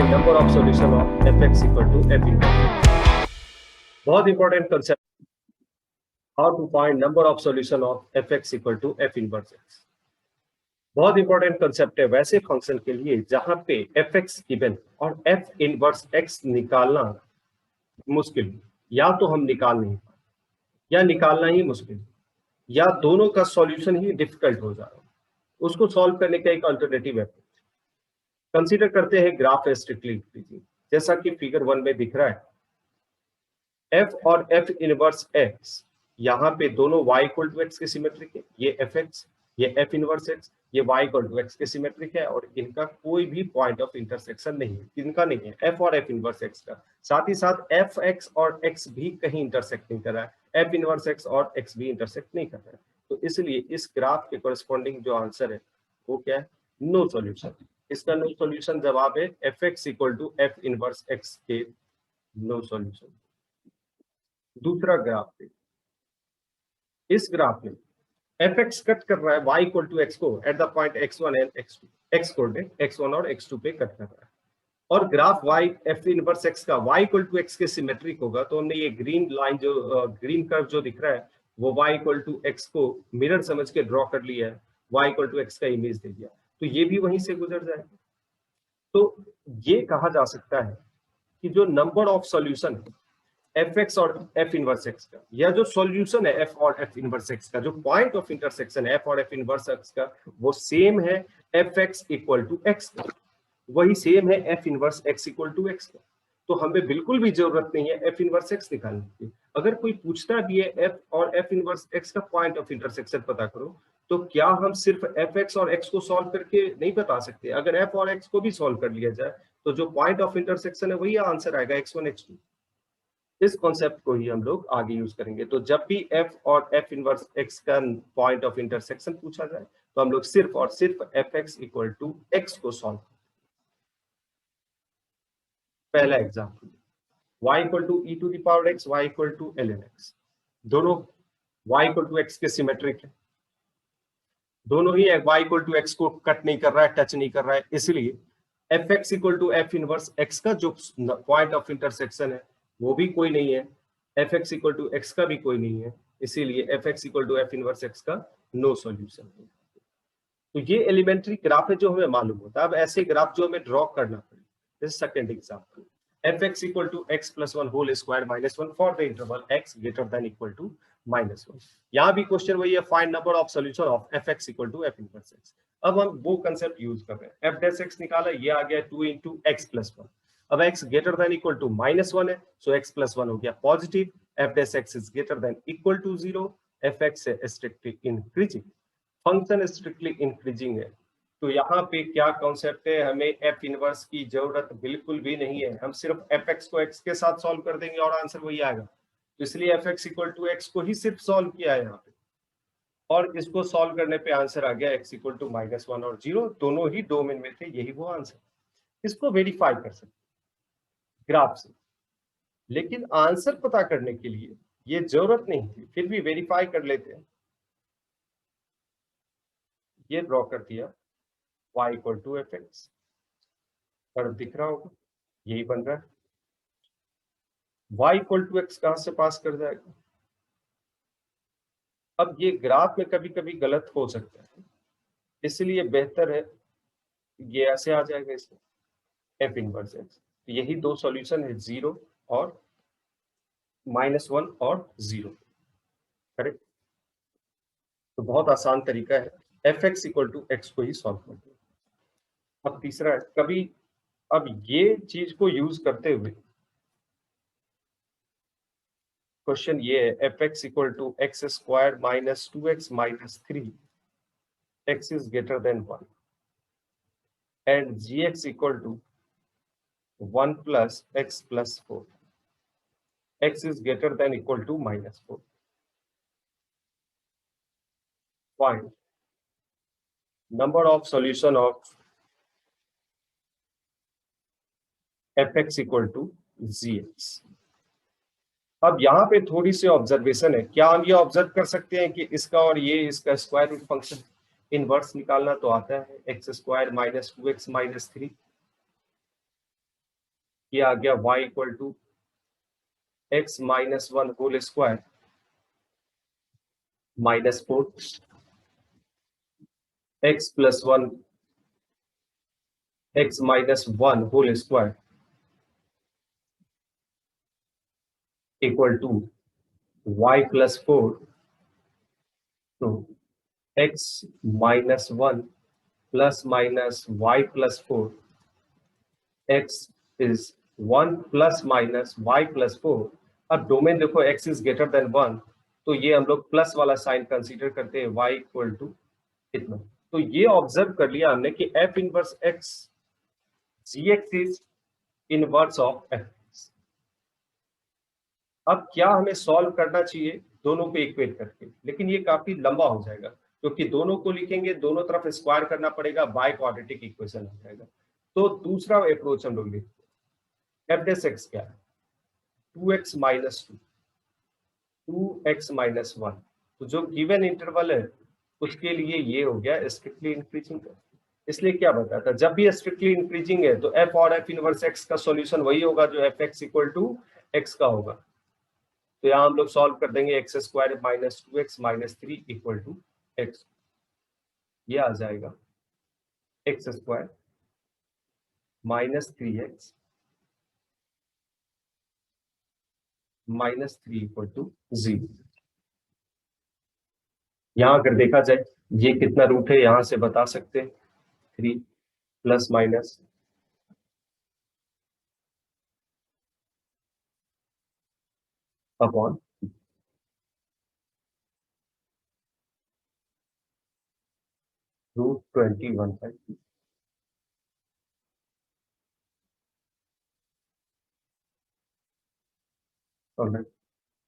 find number of solution of fx equal to f inverse. बहुत important concept, how to find number of solution of fx equal to f inverse x। बहुत important concept है वैसे function के लिए जहां पे fx given और f inverse x निकालना मुश्किल, या तो हम निकाल नहीं पाए या निकालना ही मुश्किल, या दोनों का सॉल्यूशन ही डिफिकल्ट हो जा रहा है। उसको सॉल्व करने का एक अल्टरनेटिव अप्रोच कंसीडर करते हैं ग्राफ स्ट्रिक्टली इंक्रीजिंग, जैसा कि फिगर 1 में दिख रहा है। f और f इनवर्स x यहाँ पे दोनों y इक्वल टू x के सिमेट्रिक है, ये fx, ये f इनवर्स x, ये y इक्वल टू x के सिमेट्रिक है, और इनका कोई भी पॉइंट ऑफ इंटरसेक्शन नहीं है, इनका नहीं है f और f इनवर्स x का। साथ ही साथ fx और x भी कहीं इंटरसेक्ट नहीं कर रहा है, f इनवर्स x और x भी इंटरसेक्ट नहीं कर रहा है। तो इसलिए इस ग्राफ के कोरस्पॉन्डिंग जो आंसर है वो क्या है? No solution. इसका नो सॉल्यूशन जवाब है fx equal to f inverse x के नो सॉल्यूशन। दूसरा ग्राफ देखिए, इस ग्राफ में fx कट कर रहा है y इक्वल टू x को at the point x1 and x2, x coordinate x1 और x2 पे कट कर रहा है, और graph y f inverse x का y इक्वल टू x के सिमेट्रिक होगा। तो हमने ये ग्रीन लाइन जो ग्रीन कर्व जो दिख रहा है वो y इक्वल टू x को मिरर समझ के ड्रॉ कर लिया है, y इक्वल टू x का इमेज दे दिया, तो ये भी वहीं से गुजर जाएगा। तो ये कहा जा सकता है कि जो नंबर ऑफ सॉल्यूशन है fx और f इनवर्स x का, या जो सॉल्यूशन है f और f इनवर्स x का, जो पॉइंट ऑफ इंटरसेक्शन है f और f इनवर्स x का, वो सेम है fx इक्वल टू x का, वही सेम है f inverse x equal to x का। तो हमें बिल्कुल भी जरूरत नहीं है f इनवर्स x निकालने की। अगर कोई पूछता भी है f और f इनवर्स x का पॉइंट ऑफ इंटरसेक्शन पता करो, तो क्या हम सिर्फ fx और x को सॉल्व करके नहीं बता सकते? अगर f और x को भी सॉल्व कर लिया जाए तो जो पॉइंट ऑफ इंटरसेक्शन है वही आंसर आएगा, x1 x2। इस कॉन्सेप्ट को ही हम लोग आगे यूज करेंगे। तो जब भी f और f इनवर्स x का पॉइंट ऑफ इंटरसेक्शन पूछा जाए तो हम लोग सिर्फ और सिर्फ fx इक्वल टू x को सॉल्व करेंगे। पहला example, y equal to e to the power x, y equal to ln x, दोनों y इक्वल टू x के सिमेट्रिक है, दोनों ही y इक्वल टू x को कट नहीं कर रहा है, टच नहीं कर रहा है, इसलिए fx equal to f inverse x का जो पॉइंट ऑफ इंटरसेक्शन है वो भी कोई नहीं है, fx इक्वल टू x का भी कोई नहीं है, इसीलिए fx equal to f inverse x का नो सॉल्यूशन है। तो ये एलिमेंट्री ग्राफ है जो हमें मालूम होता है। अब ऐसे ग्राफ जो हमें ड्रॉ करना पड़े, this second example, fx equal to x plus 1 whole square minus 1 for the interval x greater than equal to minus 1। यहाँ भी क्वेश्चन वही है, find number of solution of fx equal to f inverse x। अब हम वो concept use कर रहे हैं, f डैश x निकाला, ये आ गया 2 इंटू x प्लस 1। अब x greater than equal to minus 1 है, सो x प्लस 1 हो गया positive, f dash x is greater than equal to 0, fx है strictly increasing, function strictly increasing है। तो यहाँ पे क्या कॉन्सेप्ट है, हमें f इनवर्स की जरूरत बिल्कुल भी नहीं है, हम सिर्फ fx को x के साथ सॉल्व कर देंगे और आंसर वही आएगा। तो इसलिए fx इक्वल टू x को ही सिर्फ सॉल्व किया है यहाँ पे, और इसको सॉल्व करने पे आंसर आ गया x इक्वल टू माइनस 1 और 0, दोनों ही डोमेन में थे, यही वो आंसर। इसको वेरीफाई कर सकते ग्राफ से, लेकिन आंसर पता करने के लिए ये जरूरत नहीं थी, फिर भी वेरीफाई कर लेते हैं। ये ड्रॉ कर दिया, y equal to f x, curve दिख रहा होगा, यही बन रहा है। y इक्वल टू एक्स कहां से पास कर जाएगा? अब ये ग्राफ में कभी कभी गलत हो सकता है, इसलिए बेहतर है ये ऐसे आ जाएगा, इसमें f इनवर्स एक्स। यही दो सॉल्यूशन है, 0 और माइनस 1 और 0, करेक्ट। तो बहुत आसान तरीका है, f x equal to x को ही सॉल्व कर दो। अब तीसरा है, कभी अब ये चीज को यूज करते हुए क्वेश्चन ये है, f x equal to x square minus 2x minus 3, x is greater than 1 and gx equal to 1 plus x plus 4, x is greater than equal to minus 4. Find number of solution of fx equal to gx। अब यहाँ पे थोड़ी सी observation है, क्या हम ये observe कर सकते हैं कि इसका और ये इसका स्क्वायर रूट फंक्शन इनवर्स निकालना तो आता है, x square minus 2x minus 3, ये आ गया y equal to x minus 1 whole square minus 4 x plus 1 x minus 1 whole square equal to y plus 4 तो x minus 1 plus minus y plus 4 x is 1 plus minus y plus 4। अब domain देखो x is greater than 1, तो ये हम लोग plus वाला sign consider करते हैं y इक्वल टू इतना। तो ये ऑब्जर्व कर लिया हमने कि f inverse x gx is inverse of f। अब क्या हमें सॉल्व करना चाहिए दोनों को इक्वेट करके, लेकिन ये काफी लंबा हो जाएगा क्योंकि दोनों को लिखेंगे, दोनों तरफ स्क्वायर करना पड़ेगा, बाय क्वाड्रेटिक इक्वेशन हो जाएगा। तो दूसरा अप्रोच हम लोग लिखते हैं। एफ डेस एक्स क्या है? 2x minus 2x minus 1। तो जो गिवन इंटरवल है उसके लिए ये हो गया स्ट्रिक्टली इंक्रीजिंग का। इसलिए क्या बताता है, जब भी स्ट्रिक्टली इंक्रीजिंग है तो f और f इनवर्स x का सॉल्यूशन वही होगा जो f x equal to x का होगा। तो यहाँ हम लोग सॉल्व कर देंगे x square minus 2x minus 3 equal to x. ये आ जाएगा x square minus 3x minus 3 equal to 0। यहाँ अगर देखा जाए ये कितना रूट है यहां से बता सकते हैं, 3 प्लस माइनस अपॉन √21/2।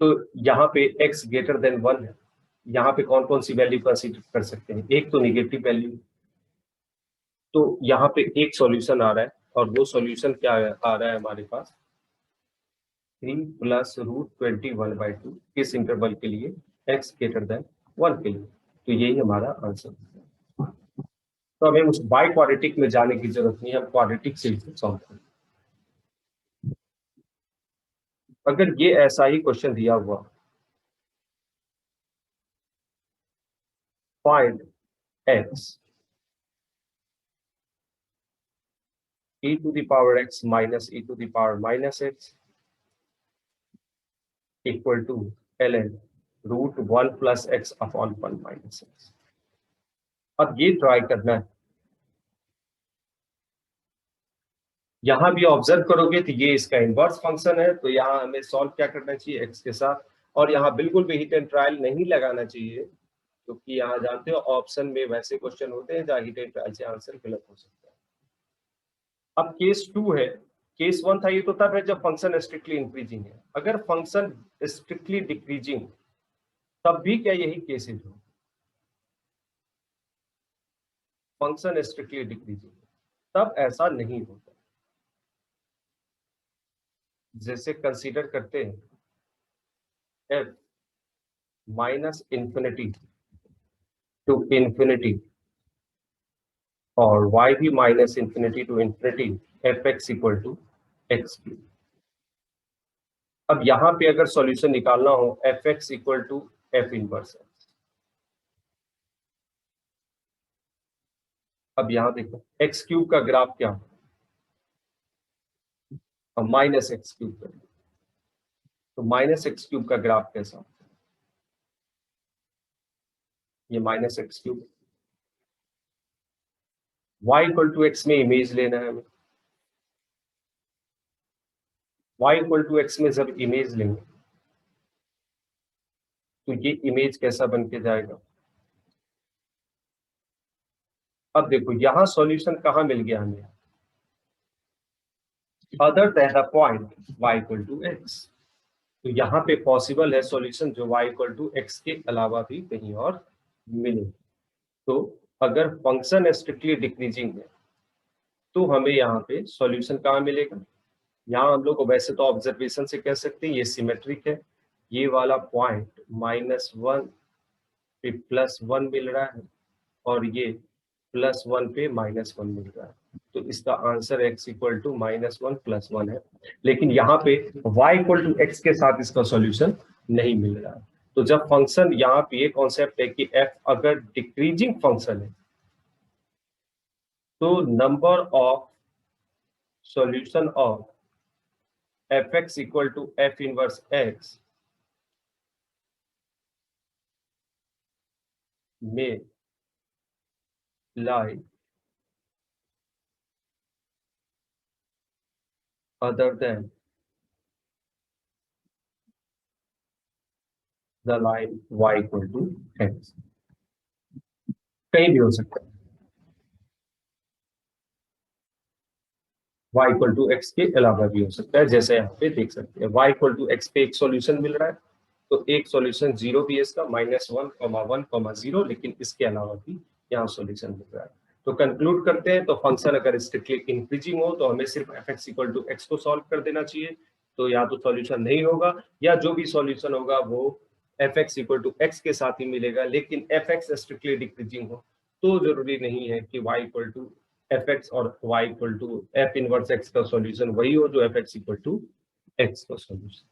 तो यहाँ पे x ग्रेटर देन 1 है, यहाँ पे कौन कौन सी वैल्यू कंसीडर कर सकते हैं? एक तो निगेटिव वैल्यू, तो यहाँ पे एक सॉल्यूशन आ रहा है और वो सॉल्यूशन क्या आ रहा है हमारे पास 3 प्लस √21/2 किस इंटरवल के लिए? x ग्रेटर देन 1 के लिए। तो यही हमारा आंसर है। तो हमें उस बाय क्वाड्रेटिक में जाने की जरूरत नहीं है, हम क्वाड्रेटिक से सॉल्व करें। अगर ये ऐसा ही क्वेश्चन दिया हुआ, find x e to the power x minus e to the power minus x equal to ln √1 plus x upon 1 minus x। अब ये ट्राई करना है। यहां भी ऑब्जर्व करोगे तो ये इसका इनवर्स फंक्शन है, तो यहाँ हमें सॉल्व क्या करना चाहिए x के साथ, और यहाँ बिल्कुल भी हिट एंड ट्रायल नहीं लगाना चाहिए क्योंकि यहाँ जानते हो ऑप्शन में वैसे क्वेश्चन होते हैं जहाँ हिट एंड ट्रायल से आंसर गलत हो सकता है। अब केस 2 है, केस 1 था ये तो तब है जब फंक्शन स्ट्रिक्टली इंक्रीजिंग है। अगर फंक्शन स्ट्रिक्टली डिक्रीजिंग तब भी क्या यही केसेज हो? फंक्शन स्ट्रिक्टली डिक्रीजिंग तब ऐसा नहीं होता। जैसे कंसीडर करते हैं f minus infinity to infinity और y भी minus infinity to infinity f x equal to x cube. अब यहाँ पे अगर सॉल्यूशन निकालना हो f x equal to f inverse x. अब यहाँ देखो एक्स क्यूब का ग्राफ क्या हो, माइनस एक्स क्यूब का, तो माइनस एक्स क्यूब का ग्राफ कैसा हो? ये minus x cube, y equal to x में इमेज लेना है हमें। y इक्वल टू एक्स में जब इमेज लेंगे तो ये इमेज कैसा बन के जाएगा? अब देखो यहाँ सॉल्यूशन कहाँ मिल गया हमें, other than the point y equal to x. तो यहाँ पे पॉसिबल है सॉल्यूशन जो y इक्वल टू एक्स के अलावा भी कहीं और मिले। तो अगर फंक्शन स्ट्रिक्टली डिक्रीजिंग है तो हमें यहाँ पे सॉल्यूशन कहाँ मिलेगा? यहाँ हम लोग को वैसे तो ऑब्जर्वेशन से कह सकते हैं ये सिमेट्रिक है, ये वाला पॉइंट -1 पे +1 मिल रहा है और ये +1 पे -1 मिल रहा है। तो तो इसका आंसर x इक्वल टू -1 + 1 है। लेकिन यहाँ पे y इक्वल टू x के साथ इसका सॉल्यूशन नहीं मिल रहा है। तो जब फंक्शन, यहाँ पे ये कॉन्सेप्ट है कि f अगर डिक्रीजिंग फंक्शन है तो number of solution of fx equal to f inverse x में lie other than the line y equal to x। कहीं भी हो सकता है, y इक्वल टू x के अलावा भी हो सकता है। जैसे यहाँ पे देख सकते हैं y इक्वल टू x पे एक सॉल्यूशन मिल रहा है, तो एक सॉल्यूशन 0 भी है इसका -1, 1, 0, लेकिन इसके अलावा भी यहाँ सॉल्यूशन मिल रहा है। तो कंक्लूड करते हैं, तो फंक्शन अगर स्ट्रिक्टली इंक्रीजिंग हो तो हमें सिर्फ f(x इक्वल टू x) को सॉल्व कर देना चाहिए। तो या तो सॉल्यूशन नहीं होगा, या जो भी सॉल्यूशन होगा वो f(x इक्वल टू x) के साथ ही मिलेगा। लेकिन f(x) स्ट्रिक्टली डिक्रीजिंग हो तो जरूरी नहीं है कि y इक्वल टू fx और y equal to f inverse x का सॉल्यूशन वही हो जो f(x इक्वल टू x का सॉल्यूशन।